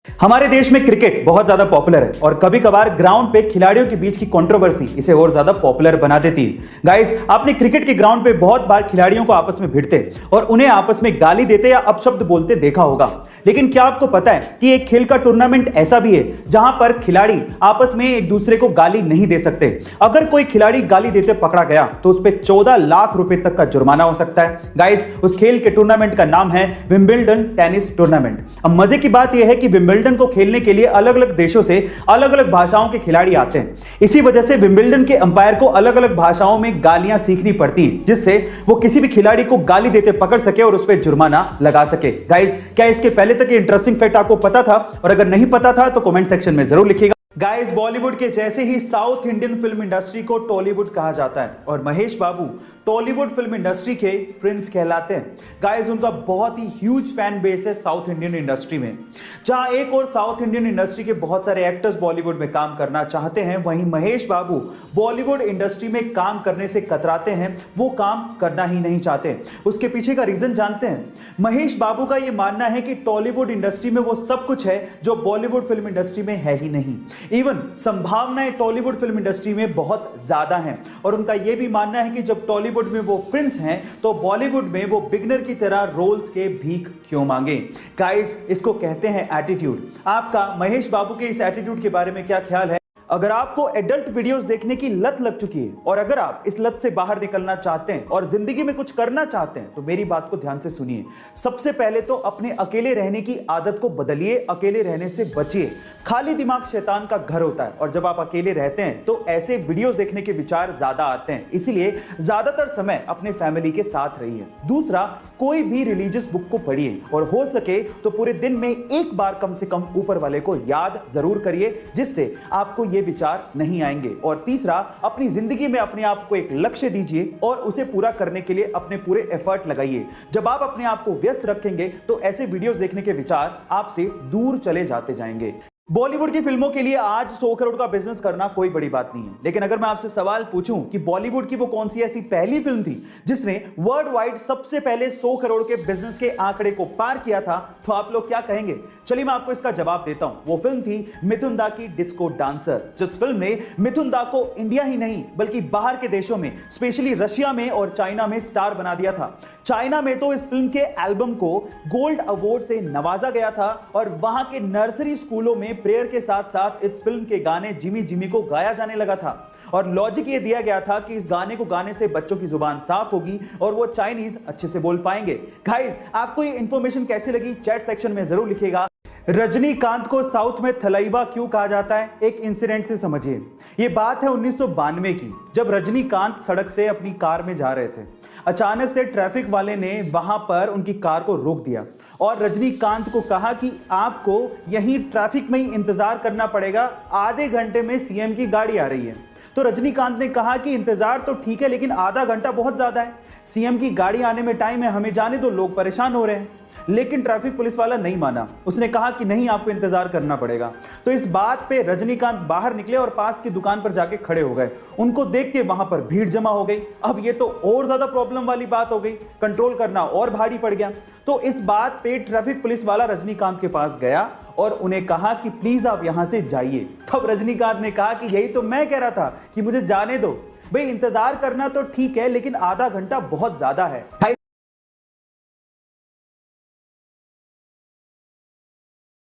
हमारे देश में क्रिकेट बहुत ज्यादा पॉपुलर है और कभी कभार ग्राउंड पे खिलाड़ियों के बीच की कंट्रोवर्सी इसे और ज्यादा पॉपुलर बना देती है। गाइस, आपने क्रिकेट के ग्राउंड पे बहुत बार खिलाड़ियों को आपस में भिड़ते और उन्हें आपस में गाली देते या अपशब्द बोलते देखा होगा। लेकिन क्या आपको पता है कि एक खेल का टूर्नामेंट ऐसा भी है जहां पर खिलाड़ी आपस में एक दूसरे को गाली नहीं दे सकते। अगर कोई खिलाड़ी गाली देते पकड़ा गया तो उस पर 14 लाख रुपए तक का जुर्माना हो सकता है। गाइस, उस खेल के टूर्नामेंट का नाम है विंबलडन टेनिस टूर्नामेंट। अब मजे की बात यह है कि विंबलडन को खेलने के लिए अलग अलग देशों से अलग अलग भाषाओं के खिलाड़ी आते हैं। इसी वजह से विंबलडन के अंपायर को अलग अलग भाषाओं में गालियां सीखनी पड़ती है, जिससे वो किसी भी खिलाड़ी को गाली देते पकड़ सके और उस पर जुर्माना लगा सके। गाइस, क्या इसके पहले तक ये इंटरेस्टिंग फैक्ट आपको पता था? और अगर नहीं पता था तो कमेंट सेक्शन में जरूर लिखिएगा। गाइस, बॉलीवुड के जैसे ही साउथ इंडियन फिल्म इंडस्ट्री को टॉलीवुड कहा जाता है और महेश बाबू टॉलीवुड फिल्म इंडस्ट्री के प्रिंस कहलाते हैं। गाइस, उनका बहुत ही ह्यूज फैन बेस है साउथ इंडियन इंडस्ट्री में। जहां एक और साउथ इंडियन इंडस्ट्री के बहुत सारे एक्टर्स बॉलीवुड में काम करना चाहते हैं, वहीं महेश बाबू बॉलीवुड इंडस्ट्री में काम करने से कतराते हैं, वो काम करना ही नहीं चाहते। उसके पीछे का रीजन जानते हैं? महेश बाबू का यह मानना है कि टॉलीवुड इंडस्ट्री में वो सब कुछ है जो बॉलीवुड फिल्म इंडस्ट्री में है ही नहीं। इवन संभावनाएं टॉलीवुड फिल्म इंडस्ट्री में बहुत ज्यादा हैं और उनका यह भी मानना है कि जब टॉलीवुड में वो प्रिंस हैं तो बॉलीवुड में वो बिगनर की तरह रोल्स के भीख क्यों मांगे। गाइस, इसको कहते हैं एटीट्यूड। आपका महेश बाबू के इस एटीट्यूड के बारे में क्या ख्याल है? अगर आपको एडल्ट वीडियोस देखने की लत लग चुकी है और अगर आप इस लत से बाहर निकलना चाहते हैं और जिंदगी में कुछ करना चाहते हैं तो मेरी बात को ध्यान से सुनिए। सबसे पहले तो अपने अकेले रहने की आदत को बदलिए, अकेले रहने से बचिए। खाली दिमाग शैतान का घर होता है और जब आप अकेले रहते हैं तो ऐसे वीडियोस देखने के विचार ज्यादा आते हैं, इसलिए ज्यादातर समय अपने फैमिली के साथ रहिए। दूसरा, कोई भी रिलीजियस बुक को पढ़िए और हो सके तो पूरे दिन में एक बार कम से कम ऊपर वाले को याद जरूर करिए, जिससे आपको ये विचार नहीं आएंगे। और तीसरा, अपनी जिंदगी में अपने आप को एक लक्ष्य दीजिए और उसे पूरा करने के लिए अपने पूरे एफर्ट लगाइए। जब आप अपने आप को व्यस्त रखेंगे तो ऐसे वीडियोस देखने के विचार आपसे दूर चले जाते जाएंगे। बॉलीवुड की फिल्मों के लिए आज 100 करोड़ का बिजनेस करना कोई बड़ी बात नहीं है, लेकिन अगर मैं आपसे सवाल पूछूं कि बॉलीवुड की वो कौन सी ऐसी पहली फिल्म थी जिसने वर्ल्ड वाइड सबसे पहले 100 करोड़ के बिजनेस के आंकड़े को पार किया था, तो आप लोग क्या कहेंगे? चलिए मैं आपको इसका जवाब देता हूं। वो फिल्म थी मिथुन दा की डिस्को डांसर, जिस फिल्म ने मिथुन दा को इंडिया ही नहीं बल्कि बाहर के देशों में, स्पेशली रशिया में और चाइना में स्टार बना दिया था। चाइना में तो इस फिल्म के एल्बम को गोल्ड अवार्ड से नवाजा गया था और वहां के नर्सरी स्कूलों में प्रेयर के साथ साथ इस फिल्म के गाने जिमी जिमी को गाया जाने लगा था। और लॉजिक ये दिया गया था कि इस गाने को गाने से बच्चों की जुबान साफ होगी और वो चाइनीज अच्छे से बोल पाएंगे। गाइस, आपको ये इंफॉर्मेशन कैसी लगी चैट सेक्शन में जरूर लिखिएगा। रजनीकांत को साउथ में थलाइवा क्यों कहा जाता है, एक इंसिडेंट से समझिए। ये बात है 1992 की, जब रजनीकांत सड़क से अपनी कार में जा रहे थे। अचानक से ट्रैफिक वाले ने वहां पर उनकी कार को रोक दिया और रजनीकांत को कहा कि आपको यहीं ट्रैफिक में ही इंतजार करना पड़ेगा, आधे घंटे में सीएम की गाड़ी आ रही है। तो रजनीकांत ने कहा कि इंतजार तो ठीक है लेकिन आधा घंटा बहुत ज्यादा है, सीएम की गाड़ी आने में टाइम है, हमें जाने दो, लोग परेशान हो रहे हैं। लेकिन ट्रैफिक पुलिस वाला नहीं माना, उसने कहा कि नहीं, आपको इंतजार करना पड़ेगा। तो इस बात पे रजनीकांत बाहर निकले और पास की दुकान पर जाके खड़े हो गए। उनको देख के वहां पर भीड़ जमा हो गई। अब ये तो और ज्यादा प्रॉब्लम वाली बात हो गई, कंट्रोल करना और भारी पड़ गया। तो इस बात पे ट्रैफिक पुलिस वाला रजनीकांत के पास गया और उन्हें कहा कि प्लीज आप यहां से जाइए। तब रजनीकांत ने कहा कि यही तो मैं कह रहा था कि मुझे जाने दो, भाई इंतजार करना तो ठीक है लेकिन आधा घंटा बहुत ज्यादा है।